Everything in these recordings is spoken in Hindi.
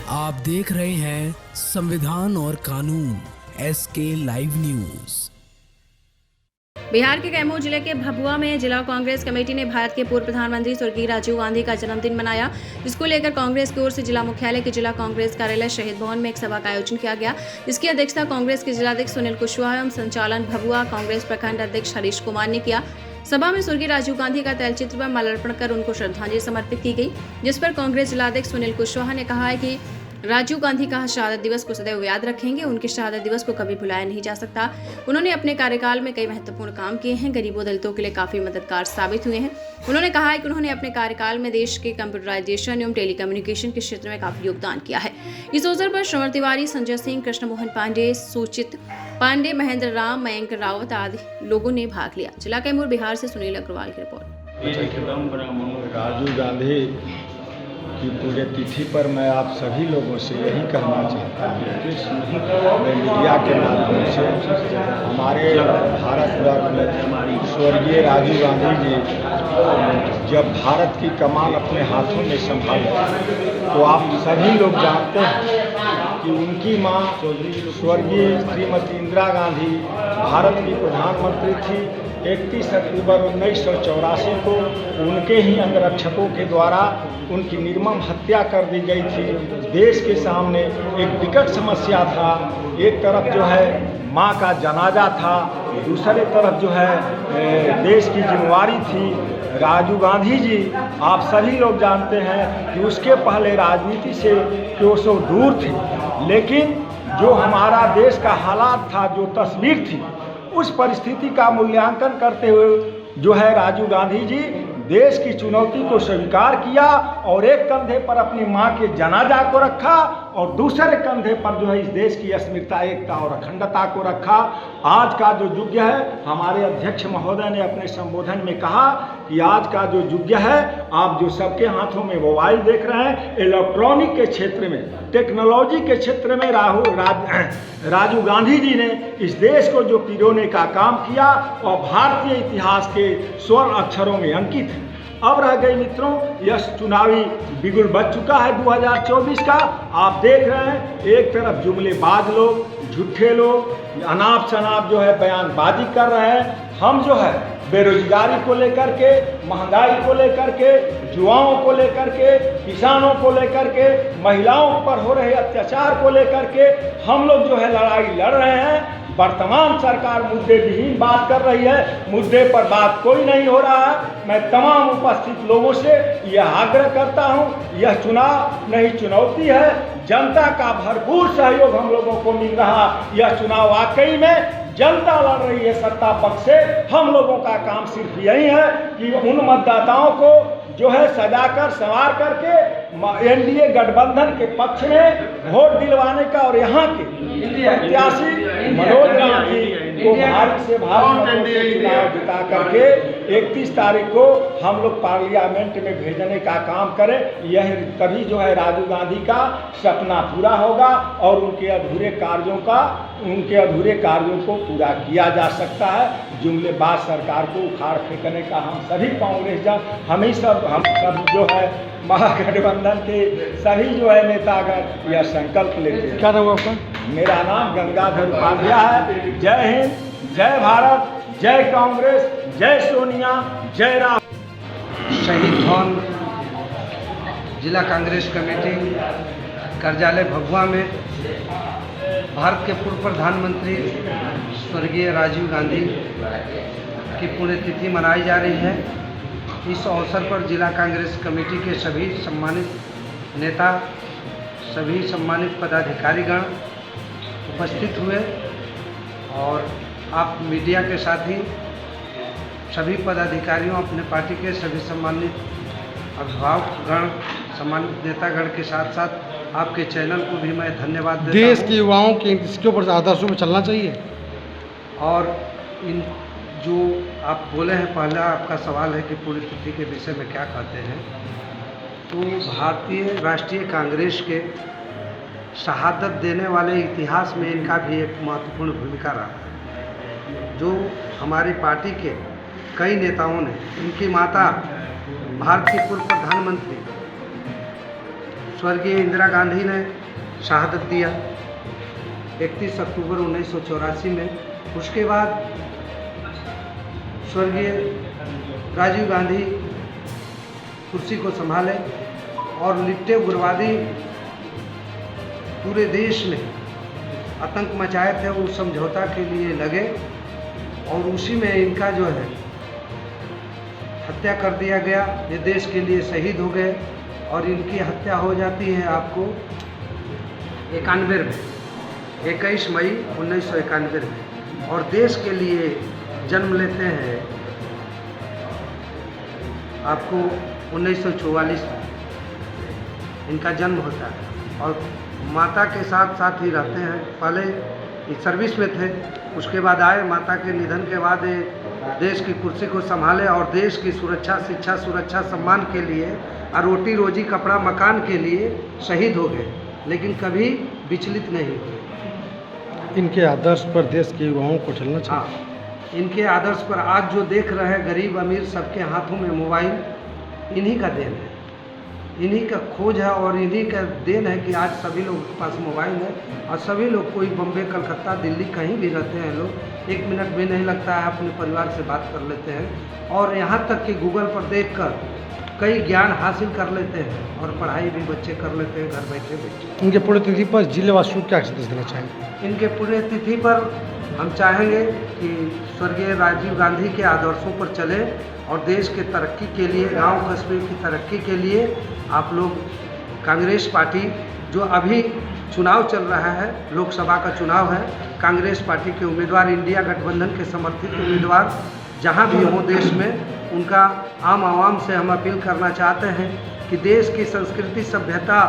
आप देख रहे हैं संविधान और कानून SK लाइव न्यूज। बिहार के कैमूर जिले के भभुआ में जिला कांग्रेस कमेटी ने भारत के पूर्व प्रधानमंत्री स्वर्गीय राजीव गांधी का जन्मदिन मनाया, जिसको लेकर कांग्रेस की ओर से जिला मुख्यालय के जिला कांग्रेस कार्यालय शहीद भवन में एक सभा का आयोजन किया गया, जिसकी अध्यक्षता कांग्रेस के जिलाध्यक्ष सुनील कुशवाहा एवं संचालन भभुआ कांग्रेस प्रखंड अध्यक्ष हरीश कुमार ने किया। सभा में स्वर्गीय राजीव गांधी का तैलचित्र पर माल्यार्पण कर उनको श्रद्धांजलि समर्पित की गई, जिस पर कांग्रेस जिलाध्यक्ष सुनील कुशवाहा ने कहा है कि राजीव गांधी का शहादत दिवस को सदैव याद रखेंगे। उनके शहादत दिवस को कभी भुलाया नहीं जा सकता। उन्होंने अपने कार्यकाल में कई महत्वपूर्ण काम किए हैं, गरीबों दलितों के लिए काफी मददगार साबित हुए हैं। उन्होंने कहा है कि उन्होंने अपने कार्यकाल में देश के कंप्यूटराइजेशन एवं टेलीकम्युनिकेशन के क्षेत्र में काफी योगदान किया है। इस अवसर पर श्रवण तिवारी, संजय सिंह, कृष्ण मोहन पांडे, सुचित पांडे, महेंद्र राम, मयंक रावत आदि लोगों ने भाग लिया। जिला कैमूर बिहार से सुनील अग्रवाल की रिपोर्ट। राजीव गांधी की पुण्यतिथि पर मैं आप सभी लोगों से यही कहना चाहता हूँ कि मीडिया के माध्यम से हमारे भारतवर्ष में स्वर्गीय राजीव गांधी जी जब भारत की कमान अपने हाथों में संभाली तो आप सभी लोग जानते हैं कि उनकी मां स्वर्गीय श्रीमती इंदिरा गांधी भारत की प्रधानमंत्री थी। 31 अक्टूबर 1984 को उनके ही अंगरक्षकों के द्वारा उनकी निर्मम हत्या कर दी गई थी। देश के सामने एक विकट समस्या था, एक तरफ जो है मां का जनाजा था, दूसरे तरफ जो है देश की जिम्मेवारी थी। राजीव गांधी जी आप सभी लोग जानते हैं कि उसके पहले राजनीति से कोसों दूर थे, लेकिन जो हमारा देश का हालात था, जो तस्वीर थी, उस परिस्थिति का मूल्यांकन करते हुए जो है राजीव गांधी जी देश की चुनौती को स्वीकार किया और एक कंधे पर अपनी मां के जनाजा को रखा और दूसरे कंधे पर जो है इस देश की अस्मिता, एकता और अखंडता को रखा। आज का जो युग है, हमारे अध्यक्ष महोदय ने अपने संबोधन में कहा कि आज का जो युग है, आप जो सबके हाथों में मोबाइल देख रहे हैं, इलेक्ट्रॉनिक के क्षेत्र में, टेक्नोलॉजी के क्षेत्र में राजीव गांधी जी ने इस देश को जो पिरोने का काम किया और भारतीय इतिहास के स्वर्ण अक्षरों में अंकित है। अब रह गई मित्रों, यह चुनावी बिगुल बच चुका है 2024 का। आप देख रहे हैं एक तरफ जुमलेबाज लोग, झूठे लोग अनाप शनाप जो है बयानबाजी कर रहे हैं। हम जो है बेरोजगारी को लेकर के, महंगाई को लेकर के, युवाओं को लेकर के, किसानों को लेकर के, महिलाओं पर हो रहे अत्याचार को लेकर के हम लोग जो है लड़ाई लड़ रहे हैं। वर्तमान सरकार मुद्दे विहीन बात कर रही है, मुद्दे पर बात कोई नहीं हो रहा है। मैं तमाम उपस्थित लोगों से यह आग्रह करता हूं, यह चुनाव नहीं चुनौती है। जनता का भरपूर सहयोग हम लोगों को मिल रहा। यह चुनाव वाकई में जनता लड़ रही है सत्ता पक्ष से। हम लोगों का काम सिर्फ यही है कि उन मतदाताओं को जो है सजाकर संवार करके एनडीए गठबंधन के पक्ष में वोट दिलवाने का और यहाँ के प्रत्याशी मनोज गांधी को भारी से भारी चुनाव जिता करके 31 तारीख को हम लोग पार्लियामेंट में भेजने का काम करें। यह तभी जो है राजीव गांधी का सपना पूरा होगा और उनके अधूरे कार्यों को पूरा किया जा सकता है। जुमलेबाज सरकार को उखाड़ फेंकने का हम सभी कांग्रेस हम सब जो है महागठबंधन के सभी जो है नेतागण यह संकल्प लेते हैं। क्या नाम आपका? मेरा नाम गंगाधर उपाध्याय है। जय हिंद, जय भारत, जय कांग्रेस, जय सोनिया, जय राहुल। शहीद भवन जिला कांग्रेस कमेटी कार्यालय भभुआ में भारत के पूर्व प्रधानमंत्री स्वर्गीय राजीव गांधी की पुण्यतिथि मनाई जा रही है। इस अवसर पर जिला कांग्रेस कमेटी के सभी सम्मानित नेता, सभी सम्मानित पदाधिकारीगण उपस्थित हुए और आप मीडिया के साथ ही सभी पदाधिकारियों, अपने पार्टी के सभी सम्मानित अभिभावकगण, सम्मानित नेतागण के साथ साथ आपके चैनल को भी मैं धन्यवाद देता हूं। देश के युवाओं के इसके ऊपर आदर्शों में चलना चाहिए। और इन जो आप बोले हैं, पहला आपका सवाल है कि पुण्यतिथि के विषय में क्या कहते हैं, तो भारतीय राष्ट्रीय कांग्रेस के शहादत देने वाले इतिहास में इनका भी एक महत्वपूर्ण भूमिका रहा है। जो हमारी पार्टी के कई नेताओं ने, इनकी माता भारत की पूर्व प्रधानमंत्री स्वर्गीय इंदिरा गांधी ने शहादत दिया 31 अक्टूबर 1984 में। उसके बाद स्वर्गीय राजीव गांधी कुर्सी को संभाले और लिट्टे उग्रवादी पूरे देश में आतंक मचाए थे, उस समझौता के लिए लगे और उसी में इनका जो है हत्या कर दिया गया। ये देश के लिए शहीद हो गए और इनकी हत्या हो जाती है आपको 91 में, 21 मई 1991 में, और देश के लिए जन्म लेते हैं आपको 1944 में इनका जन्म होता है और माता के साथ साथ ही रहते हैं। पहले सर्विस में थे, उसके बाद आए, माता के निधन के बाद देश की कुर्सी को संभाले और देश की सुरक्षा, शिक्षा, सुरक्षा, सम्मान के लिए और रोटी रोजी, कपड़ा, मकान के लिए शहीद हो गए, लेकिन कभी विचलित नहीं हुए। इनके आदर्श पर देश के युवाओं को चलना चाहिए। हाँ, इनके आदर्श पर आज जो देख रहे हैं गरीब अमीर सबके हाथों में मोबाइल, इन्हीं का देन है, इन्हीं का खोज है और इन्हीं का देन है कि आज सभी लोगों के पास मोबाइल है और सभी लोग, कोई बम्बे, कलकत्ता, दिल्ली कहीं भी रहते हैं लोग, 1 मिनट भी नहीं लगता है अपने परिवार से बात कर लेते हैं और यहाँ तक कि गूगल पर देखकर कई ज्ञान हासिल कर लेते हैं और पढ़ाई भी बच्चे कर लेते हैं घर बैठे बैठे। इनके पुण्यतिथि पर जिलेवासियों को क्या संदेश देना चाहेंगे? इनके पुण्यतिथि पर हम चाहेंगे कि स्वर्गीय राजीव गांधी के आदर्शों पर चले और देश के तरक्की के लिए, गांव कस्बे की तरक्की के लिए आप लोग कांग्रेस पार्टी, जो अभी चुनाव चल रहा है, लोकसभा का चुनाव है, कांग्रेस पार्टी के उम्मीदवार, इंडिया गठबंधन के समर्थित उम्मीदवार जहां भी हों देश में, उनका आम आवाम से हम अपील करना चाहते हैं कि देश की संस्कृति, सभ्यता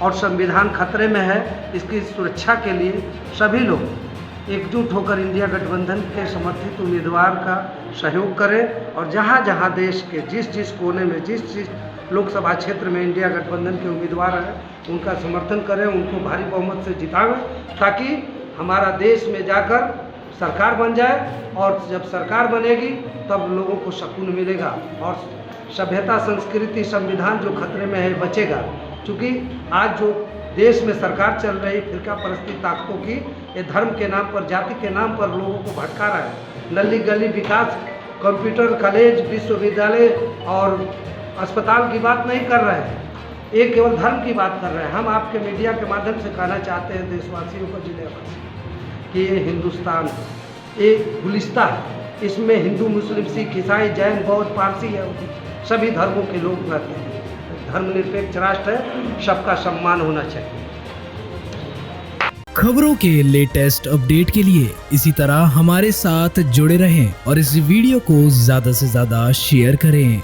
और संविधान खतरे में है। इसकी सुरक्षा के लिए सभी लोग एकजुट होकर इंडिया गठबंधन के समर्थित उम्मीदवार का सहयोग करें और जहां जहां देश के जिस कोने में, जिस लोकसभा क्षेत्र में इंडिया गठबंधन के उम्मीदवार हैं, उनका समर्थन करें, उनको भारी बहुमत से जिताएं, ताकि हमारा देश में जाकर सरकार बन जाए और जब सरकार बनेगी तब लोगों को सुकून मिलेगा और सभ्यता, संस्कृति, संविधान जो खतरे में है बचेगा। क्योंकि आज जो देश में सरकार चल रही फिरका परस्ती ताकतों की, ये धर्म के नाम पर, जाति के नाम पर लोगों को भटका रहा है। नली गली विकास, कंप्यूटर कॉलेज, विश्वविद्यालय और अस्पताल की बात नहीं कर रहे हैं, ये केवल धर्म की बात कर रहे हैं। हम आपके मीडिया के माध्यम से कहना चाहते हैं देशवासियों को, जिलेवासियों, कि ये हिंदुस्तान एक गुलिस्ता है, इसमें हिंदू, मुस्लिम, सिख, ईसाई, जैन, बौद्ध, पारसी है, सभी धर्मों के लोग रहते हैं। धर्मनिरपेक्ष राष्ट्र है, सबका सम्मान होना चाहिए। खबरों के लेटेस्ट अपडेट के लिए इसी तरह हमारे साथ जुड़े रहें और इस वीडियो को ज्यादा से ज्यादा शेयर करें।